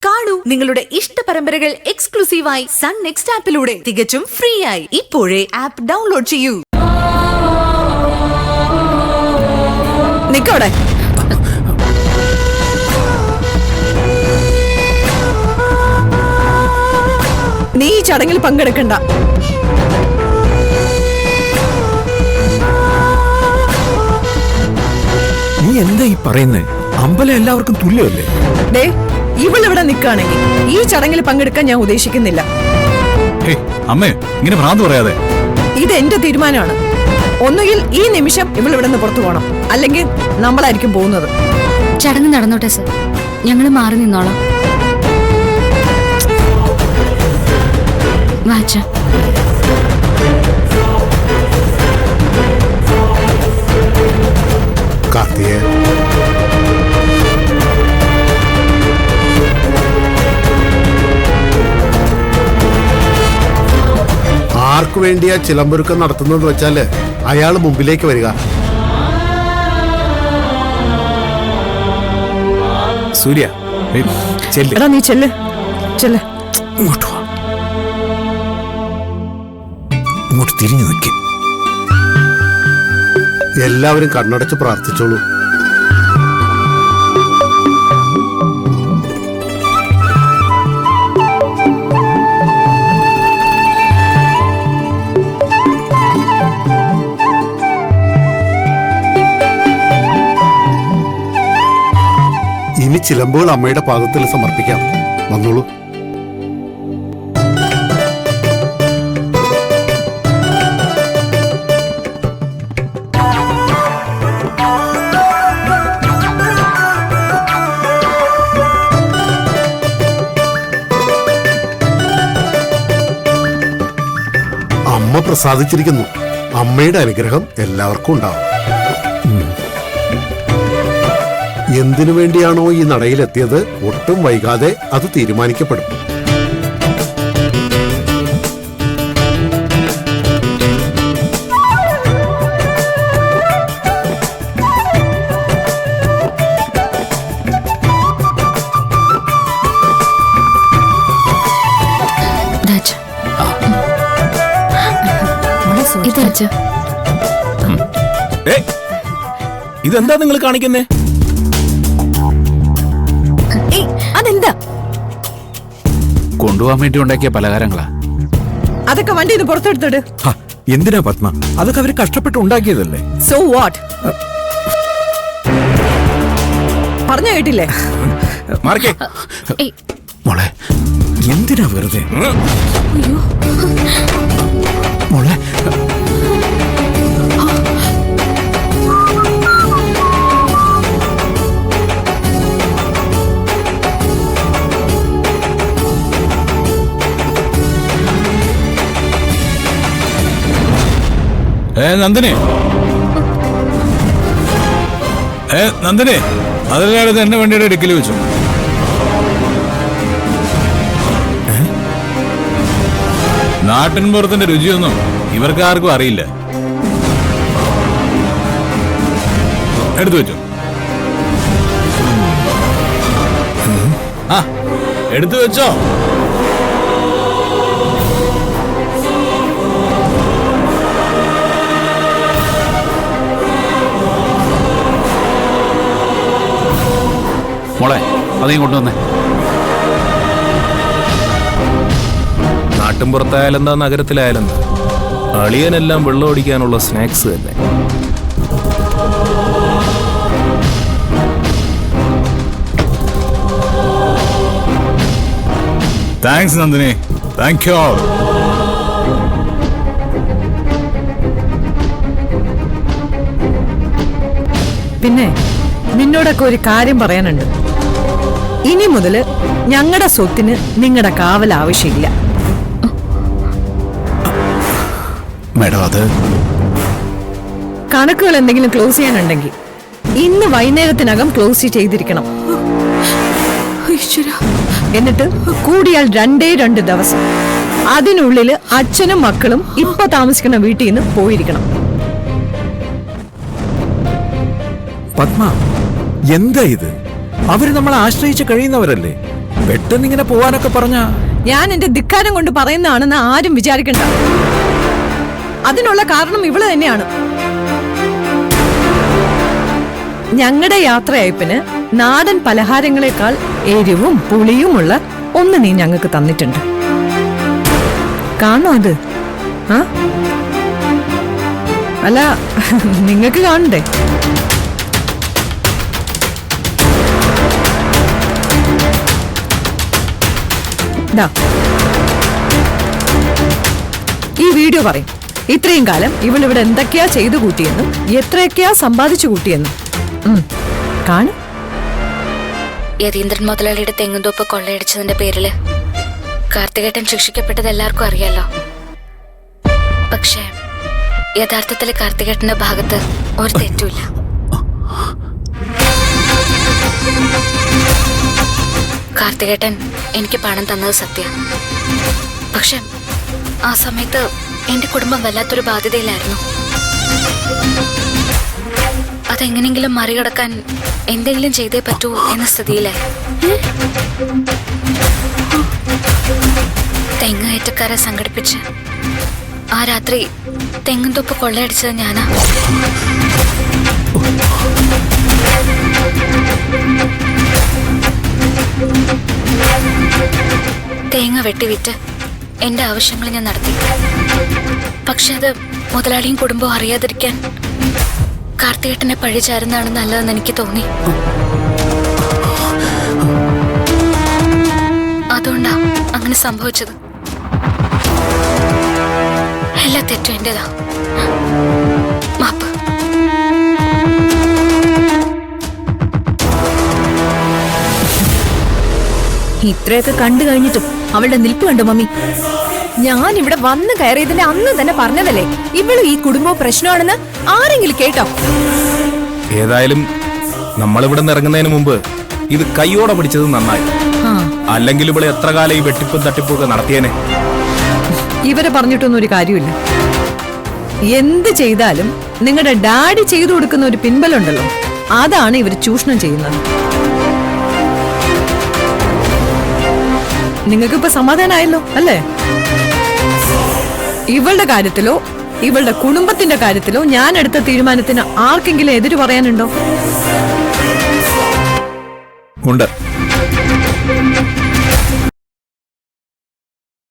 കാണൂ നിങ്ങളുടെ ഇഷ്ട പരമ്പരകൾ എക്സ്ക്ലൂസീവായി സൺ നെക്സ്റ്റ് ആപ്പിലൂടെ തികച്ചും ഫ്രീ ആയി. ഇപ്പോഴേ ആപ്പ് ഡൗൺലോഡ് ചെയ്യൂ. നിക്കോടെ നീ ഈ ചടങ്ങിൽ പങ്കെടുക്കണ്ട. നീ എന്താ ഈ പറയുന്നേ? അമ്പലം എല്ലാവർക്കും തുല്യമല്ലേ? ദേ ഇവളിവിടെ നിൽക്കുകയാണെങ്കിൽ ഈ ചടങ്ങിൽ പങ്കെടുക്കാൻ ഞാൻ ഉദ്ദേശിക്കുന്നില്ല. അമ്മേ ഇങ്ങനെ ഭ്രാന്ത് പറയാതെ. ഇത് എന്റെ തീരുമാനമാണ്. ഒന്നുകിൽ ഈ നിമിഷം ഇവൾ ഇവിടെ നിന്ന് പുറത്തു പോകണം, അല്ലെങ്കിൽ നമ്മളായിരിക്കും പോകുന്നത്. ചടങ്ങ് നടന്നോട്ടെ സർ, ഞങ്ങൾ മാറി നിന്നോളാം. വാച്ച കാർത്തികേ, ആർക്കു വേണ്ടിയാ ചിലമ്പൊരുക്കം നടത്തുന്നത് വെച്ചാല് അയാള് മുമ്പിലേക്ക് വരിക. സൂര്യ എടാ നീ ചെല്ല് ചെല്ല്. ഇങ്ങോട്ട് വാ, ഇങ്ങോട്ട് തിരിഞ്ഞു നിൽക്കും. എല്ലാവരും കണ്ണടച്ച് പ്രാർത്ഥിച്ചോളൂ. ഇനി ചിലമ്പുകൾ അമ്മയുടെ പാദത്തിൽ സമർപ്പിക്കാം. വന്നോളൂ. അമ്മ പ്രസാദിച്ചിരിക്കുന്നു. അമ്മയുടെ അനുഗ്രഹം എല്ലാവർക്കും ഉണ്ടാവും. എന്തിനു വേണ്ടിയാണോ ഈ നടയിലെത്തിയത്, ഒട്ടും വൈകാതെ അത് തീരുമാനിക്കപ്പെടും. ഇതെന്താ നിങ്ങൾ കാണിക്കുന്നേ? അതെന്താ? കൊണ്ടുപോകാൻ വേണ്ടി ഉണ്ടാക്കിയ പലഹാരങ്ങളാ. അതൊക്കെ വണ്ടി ഇത് പുറത്തെടുത്തിട്. എന്തിനാ പത്മ? അതൊക്കെ അവര് കഷ്ടപ്പെട്ട് ഉണ്ടാക്കിയതല്ലേ. So what? പറഞ്ഞു കേട്ടില്ലേ? മോളെ എന്തിനാ വെറുതെ? മോളെ നന്ദിനി, നന്ദിനി, അതിലെടുത്ത് എന്റെ വണ്ടിയുടെ ഇടുക്കിൽ വെച്ചു. നാട്ടിൻപുറത്തിന്റെ രുചിയൊന്നും ഇവർക്ക് ആർക്കും അറിയില്ല. എടുത്തു വെച്ചു. ആ എടുത്തു വെച്ചോ. മോളെ അതേ കൊണ്ടുവന്നേ. നാട്ടിൻപുറത്തായാലെന്താ നഗരത്തിലായാലെന്താ, അളിയനെല്ലാം വെള്ളം ഓടിക്കാനുള്ള സ്നാക്സ് തന്നെ. Thanks Nandini, thank you. പിന്നെ നിന്നോടൊക്കെ ഒരു കാര്യം പറയാനുണ്ട്. ഇനി മുതല് ഞങ്ങളുടെ സ്വത്തിന് നിങ്ങളുടെ കാവൽ ആവശ്യമില്ല. മേഡം അത് കണക്കുകൾ എന്തെങ്കിലും ക്ലോസ് ചെയ്യാനുണ്ടെങ്കിൽ ഇന്ന് വൈകുന്നേരത്തിനകം ക്ലോസ് ചെയ്തിരിക്കണം. എന്നിട്ട് കൂടിയാൽ 2 ദിവസം അതിനുള്ളിൽ അച്ഛനും മക്കളും ഇപ്പൊ താമസിക്കുന്ന വീട്ടിൽ നിന്ന് പോയിരിക്കണം. പത്മ എന്താ ഇത്? അവര് നമ്മളെ ആശ്രയിച്ച് കഴിയുന്നവരല്ലേ. പെട്ടെന്ന് ഇങ്ങനെ പോവാനൊക്കെ പറഞ്ഞ ഞാൻ എന്റെ ധിക്കാരം കൊണ്ട് പറയുന്നതാണെന്ന് ആരും വിചാരിക്കണ്ട. അതിനുള്ള കാരണം ഇവള് തന്നെയാണ്. ഞങ്ങളുടെ യാത്രയയപ്പിന് നാടൻ പലഹാരങ്ങളെക്കാൾ എരിവും പുളിയുമുള്ള ഒന്ന് നീ ഞങ്ങൾക്ക് തന്നിട്ടുണ്ട്. കാണോ അത്? ആ അല്ല, നിങ്ങൾക്ക് കാണണ്ടേ? ഈ വീഡിയോ പറയും ഇത്രയും കാലം ഇവൾ ഇവിടെ എന്തൊക്കെയാ ചെയ്തു കൂട്ടിയെന്നും എത്രയൊക്കെയാ സമ്പാദിച്ചു കൂട്ടിയെന്നും. കാണും. യതീന്ദ്രൻ മുതലാളിയുടെ തെങ്ങുംതോപ്പ് കൊള്ളയടിച്ചതിന്റെ പേരില് കാർത്തികേട്ടൻ ശിക്ഷിക്കപ്പെട്ടത് എല്ലാവർക്കും അറിയാലോ. പക്ഷേ യഥാർത്ഥത്തില് കാർത്തികേട്ടന്റെ ഭാഗത്ത് ഒരു തെറ്റുമില്ല. കാർത്തികേട്ടൻ എനിക്ക് പണം തന്നത് സത്യം. പക്ഷെ ആ സമയത്ത് എന്റെ കുടുംബം വല്ലാത്തൊരു ബാധ്യതയിലായിരുന്നു. അതെങ്ങനെങ്കിലും മറികടക്കാൻ എന്തെങ്കിലും ചെയ്തേ പറ്റൂ എന്ന സ്ഥിതിയിലെ തെങ്ങ് ഏറ്റക്കാരെ സംഘടിപ്പിച്ച് ആ രാത്രി തെങ്ങുംതൊപ്പ് കൊള്ളയടിച്ചത് ഞാനാ. തേങ്ങ വെട്ടിവിറ്റ് എന്റെ ആവശ്യങ്ങൾ ഞാൻ നടത്തി. പക്ഷെ അത് മുതലാളിയും കുടുംബവും അറിയാതിരിക്കാൻ കാർത്തികേട്ടനെ പഴിചാരുന്നതാണ് നല്ലതെന്ന് എനിക്ക് തോന്നി. അതുകൊണ്ടാ അങ്ങനെ സംഭവിച്ചത്. എല്ലാ തെറ്റും എന്റേതാ. മാപ്പ്. ഇത്രയൊക്കെ കണ്ടു കഴിഞ്ഞിട്ടും അവളുടെ നിൽപ്പ് കണ്ടു മമ്മി. ഞാൻ ഇവിടെ വന്ന് കയറിയതിന്റെ അന്ന് തന്നെ പറഞ്ഞതല്ലേ ഇവള് ഈ കുടുംബവും പ്രശ്നമാണെന്ന്. ആരെങ്കിലും കേട്ടോ? ഏതായാലും നമ്മളിവിടെ നിന്ന് ഇറങ്ങുന്നതിന് മുമ്പ് ഇത് കൈയോടെ പിടിച്ചത് നന്നായി. അല്ലെങ്കിൽ ഇവിടെ എത്ര കാലം ഈ വെട്ടിപ്പും തട്ടിപ്പും ഒക്കെ നടത്തിയേനെ. ഇവരെ പറഞ്ഞിട്ടൊന്നും ഒരു കാര്യമില്ല. എന്ത് ചെയ്താലും നിങ്ങളുടെ ഡാഡി ചെയ്തു കൊടുക്കുന്ന ഒരു പിൻബലുണ്ടല്ലോ, അതാണ് ഇവർ ചൂഷണം ചെയ്യുന്നത്. നിങ്ങൾക്കിപ്പോ സമാധാനമായല്ലോ അല്ലേ? ഇവളുടെ കാര്യത്തിലോ ഇവളുടെ കുടുംബത്തിന്റെ കാര്യത്തിലോ ഞാൻ എടുത്ത തീരുമാനത്തിന് ആർക്കെങ്കിലും എതിര് പറയാനുണ്ടോ? ഉണ്ട്.